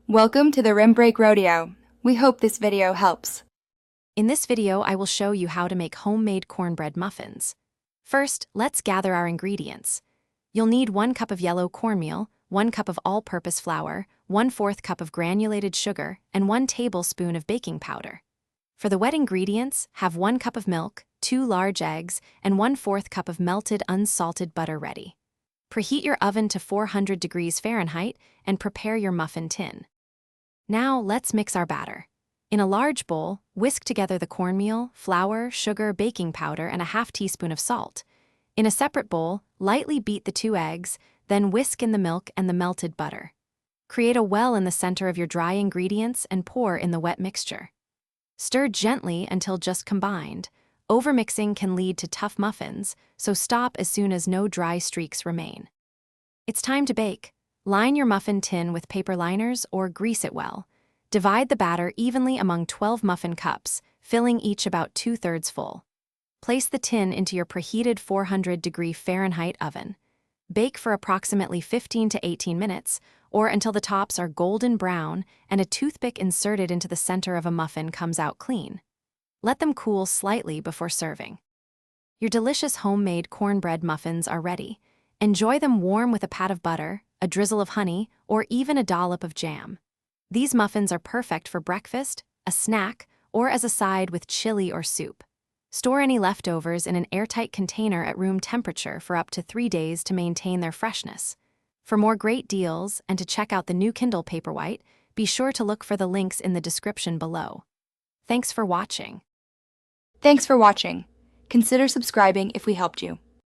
Welcome to the Rim Break Rodeo. We hope this video helps. In this video, I will show you how to make homemade cornbread muffins. First, let's gather our ingredients. You'll need 1 cup of yellow cornmeal, 1 cup of all-purpose flour, 1/4 cup of granulated sugar, and 1 tablespoon of baking powder. For the wet ingredients, have 1 cup of milk, 2 large eggs, and 1/4 cup of melted unsalted butter ready. Preheat your oven to 400 degrees Fahrenheit and prepare your muffin tin. Now, let's mix our batter. In a large bowl, whisk together the cornmeal, flour, sugar, baking powder, and a 1/2 teaspoon of salt. In a separate bowl, lightly beat the 2 eggs, then whisk in the milk and the melted butter. Create a well in the center of your dry ingredients and pour in the wet mixture. Stir gently until just combined. Overmixing can lead to tough muffins, so stop as soon as no dry streaks remain. It's time to bake. Line your muffin tin with paper liners or grease it well. Divide the batter evenly among 12 muffin cups, filling each about 2/3 full. Place the tin into your preheated 400-degree Fahrenheit oven. Bake for approximately 15 to 18 minutes, or until the tops are golden brown and a toothpick inserted into the center of a muffin comes out clean. Let them cool slightly before serving. Your delicious homemade cornbread muffins are ready. Enjoy them warm with a pat of butter, a drizzle of honey, or even a dollop of jam. These muffins are perfect for breakfast, a snack, or as a side with chili or soup. Store any leftovers in an airtight container at room temperature for up to 3 days to maintain their freshness. For more great deals and to check out the new Kindle Paperwhite, be sure to look for the links in the description below. Thanks for watching. Thanks for watching. Consider subscribing if we helped you.